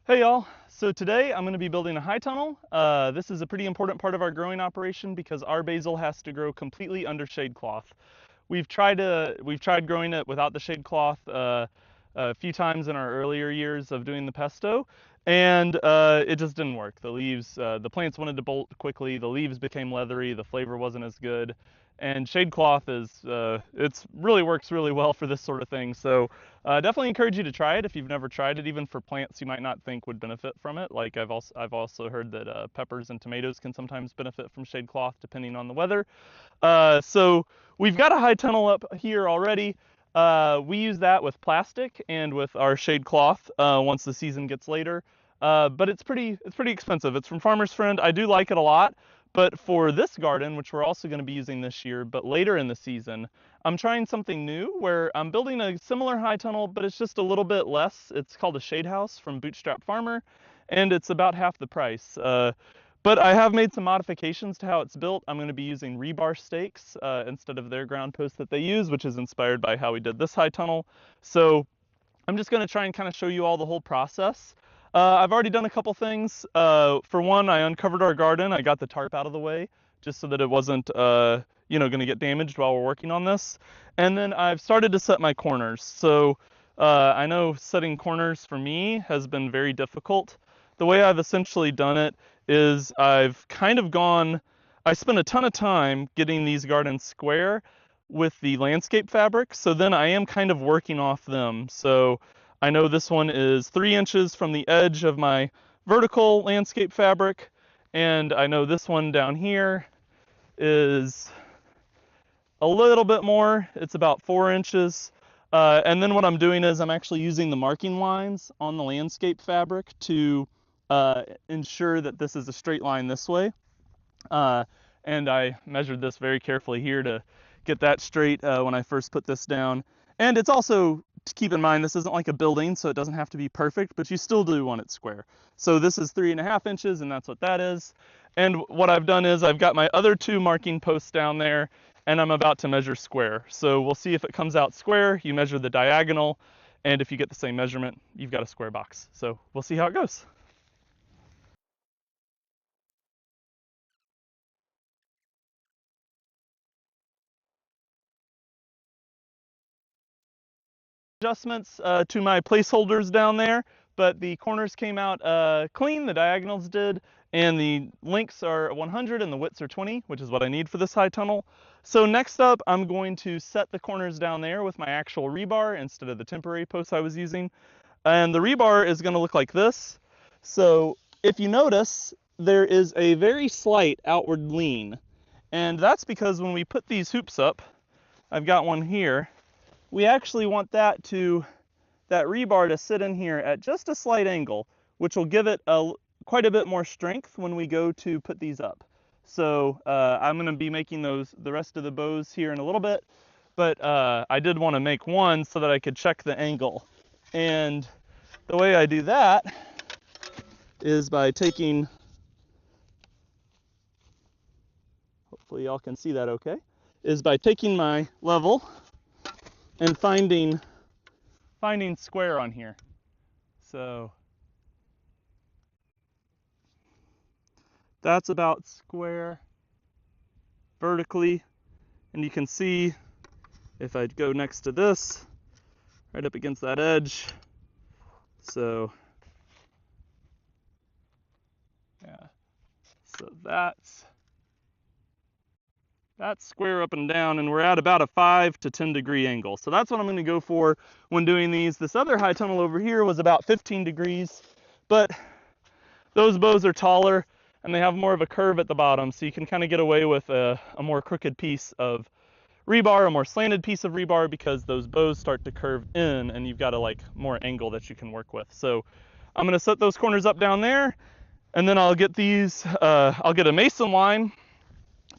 Hey y'all, so today I'm going to be building a high tunnel. This is a pretty important part of our growing operation because our basil has to grow completely under shade cloth. We've tried growing it without the shade cloth a few times in our earlier years of doing the pesto, and it just didn't work. The plants wanted to bolt quickly, the leaves became leathery, the flavor wasn't as good, and shade cloth it's really works really well for this sort of thing. So definitely encourage you to try it if you've never tried it, even for plants you might not think would benefit from it. Like I've also heard that peppers and tomatoes can sometimes benefit from shade cloth depending on the weather. So we've got a high tunnel up here already. We use that with plastic and with our shade cloth once the season gets later. But it's pretty expensive. It's from Farmer's Friend. I do like it a lot. But for this garden, which we're also going to be using this year, but later in the season, I'm trying something new where I'm building a similar high tunnel, but it's just a little bit less. It's called a shade house from Bootstrap Farmer, and it's about half the price. But I have made some modifications to how it's built. I'm going to be using rebar stakes instead of their ground posts that they use, which is inspired by how we did this high tunnel. So I'm just going to try and kind of show you all the whole process. I've already done a couple things. For one, I uncovered our garden. I got the tarp out of the way just so that it wasn't, going to get damaged while we're working on this. And then I've started to set my corners. So I know setting corners for me has been very difficult. The way I've essentially done it is I spent a ton of time getting these gardens square with the landscape fabric. So then I am kind of working off them. So I know this one is 3 inches from the edge of my vertical landscape fabric. And I know this one down here is a little bit more. It's about 4 inches. And then what I'm doing is I'm actually using the marking lines on the landscape fabric to ensure that this is a straight line this way. And I measured this very carefully here to get that straight when I first put this down. And it's also to keep in mind, this isn't like a building, so it doesn't have to be perfect, but you still do want it square. So this is 3.5 inches, and that's what that is. And what I've done is I've got my other two marking posts down there, and I'm about to measure square. So we'll see if it comes out square. You measure the diagonal, and if you get the same measurement, you've got a square box. So we'll see how it goes. Adjustments to my placeholders down there, but the corners came out clean, the diagonals did, and the lengths are 100 and the widths are 20, which is what I need for this high tunnel. So next up, I'm going to set the corners down there with my actual rebar instead of the temporary posts I was using. And the rebar is going to look like this. So if you notice, there is a very slight outward lean. And that's because when we put these hoops up, I've got one here, we actually want that rebar to sit in here at just a slight angle, which will give it quite a bit more strength when we go to put these up. So I'm going to be making the rest of the bows here in a little bit, but I did want to make one so that I could check the angle. And the way I do that is by taking, hopefully y'all can see that okay, is by taking my level and finding square on here. So that's about square vertically, and you can see if I go next to this, right up against that edge. So yeah, so that's square up and down, and we're at about a 5 to 10 degree angle. So that's what I'm going to go for when doing these. This other high tunnel over here was about 15 degrees, but those bows are taller and they have more of a curve at the bottom, so you can kind of get away with a more crooked piece of rebar, a more slanted piece of rebar, because those bows start to curve in and you've got a more angle that you can work with. So I'm going to set those corners up down there, and then I'll get I'll get a mason line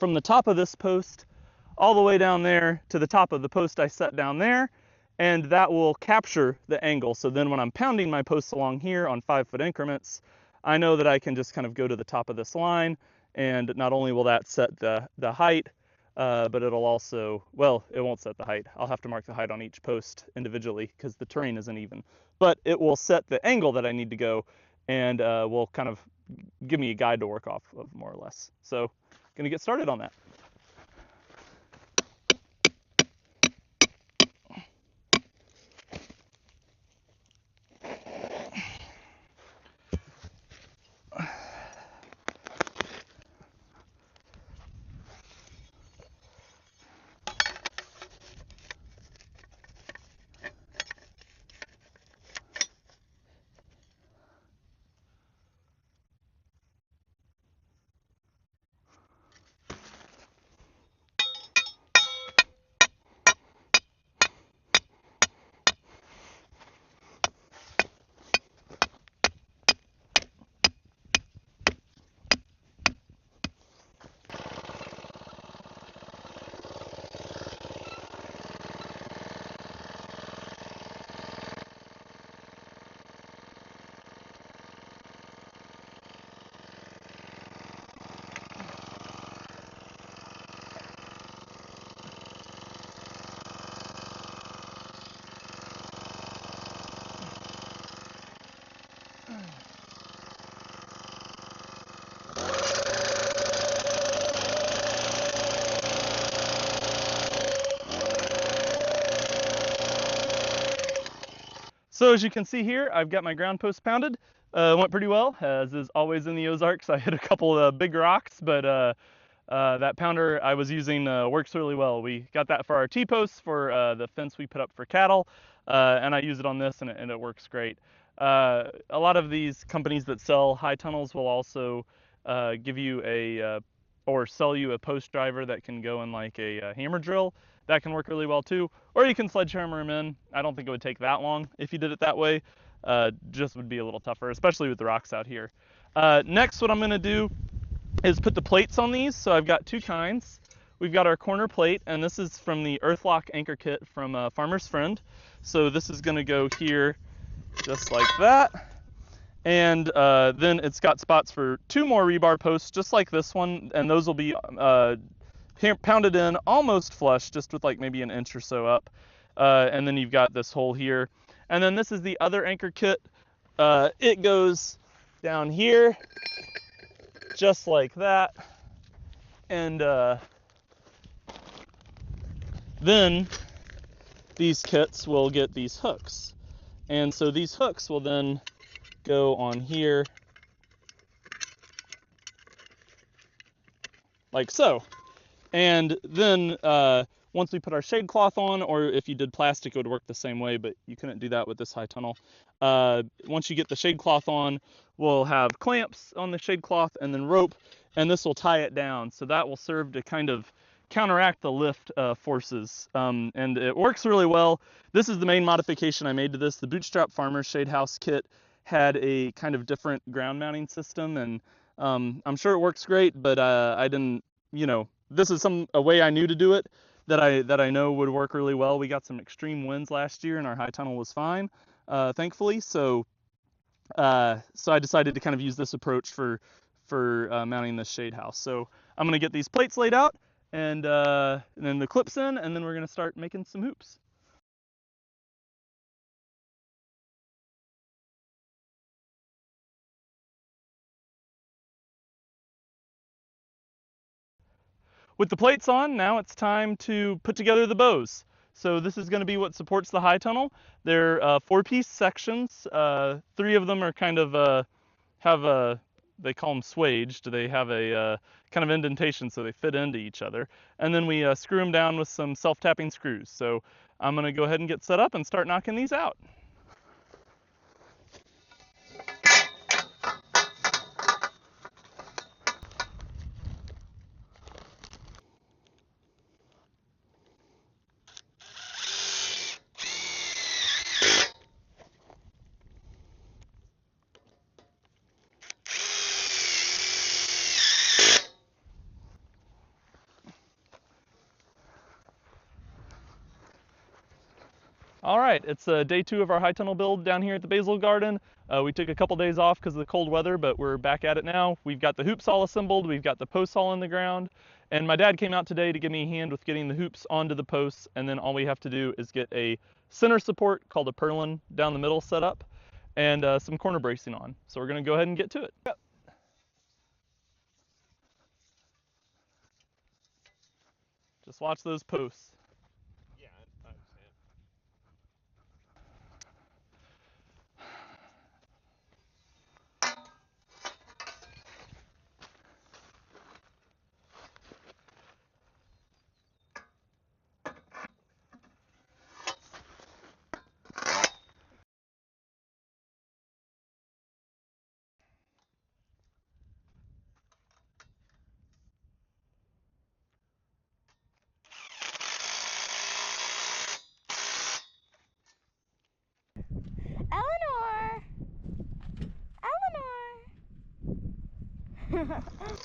from the top of this post all the way down there to the top of the post I set down there, and that will capture the angle. So then when I'm pounding my posts along here on 5-foot increments, I know that I can just kind of go to the top of this line, and not only will that set the height, but it'll also, well, it won't set the height. I'll have to mark the height on each post individually because the terrain isn't even. But it will set the angle that I need to go, and will kind of give me a guide to work off of more or less. So gonna get started on that. So as you can see here, I've got my ground post pounded. Went pretty well, as is always in the Ozarks. I hit a couple of big rocks, but that pounder I was using works really well. We got that for our T-posts for the fence we put up for cattle, and I use it on this, and it works great. A lot of these companies that sell high tunnels will also give you or sell you a post driver that can go in like a hammer drill. That can work really well too. Or you can sledgehammer them in. I don't think it would take that long if you did it that way. Just would be a little tougher, especially with the rocks out here. Next, what I'm gonna do is put the plates on these. So I've got two kinds. We've got our corner plate, and this is from the Earthlock anchor kit from Farmer's Friend. So this is gonna go here just like that. And then it's got spots for two more rebar posts, just like this one, and those will be pounded in almost flush, just with like maybe an inch or so up. And then you've got this hole here. And then this is the other anchor kit. It goes down here, just like that. And then these kits will get these hooks. And so these hooks will then go on here like so. And then once we put our shade cloth on, or if you did plastic, it would work the same way, but you couldn't do that with this high tunnel. Once you get the shade cloth on, we'll have clamps on the shade cloth and then rope, and this will tie it down. So that will serve to kind of counteract the lift forces, and it works really well. This is the main modification I made to this. The Bootstrap Farmer Shade House kit had a kind of different ground mounting system, and I'm sure it works great, but I didn't, this is a way I knew to do it that I know would work really well. We got some extreme winds last year, and our high tunnel was fine, thankfully. So I decided to kind of use this approach for mounting this shade house. So I'm gonna get these plates laid out, and then the clips in, and then we're gonna start making some hoops. With the plates on, now it's time to put together the bows. So this is going to be what supports the high tunnel. They're four-piece sections. Three of them are kind of they call them swaged. They have a kind of indentation so they fit into each other. And then we screw them down with some self-tapping screws. So I'm going to go ahead and get set up and start knocking these out. All right, it's day 2 of our high tunnel build down here at the basil garden. We took a couple days off because of the cold weather, but we're back at it now. We've got the hoops all assembled, we've got the posts all in the ground, and my dad came out today to give me a hand with getting the hoops onto the posts, and then all we have to do is get a center support called a purlin down the middle set up. and some corner bracing on. So we're gonna go ahead and get to it. Yep. Just watch those posts. Yeah, I understand. Eleanor! Eleanor!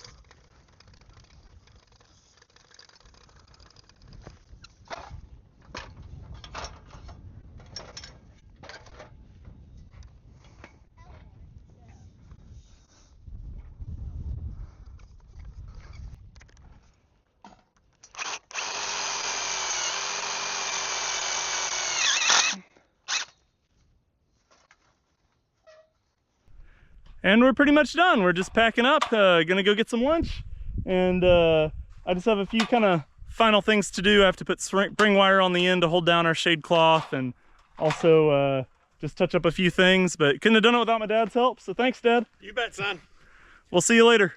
And we're pretty much done. We're just packing up, gonna go get some lunch. And I just have a few kind of final things to do. I have to put spring wire on the end to hold down our shade cloth, and also just touch up a few things, but couldn't have done it without my dad's help. So thanks, Dad. You bet, son. We'll see you later.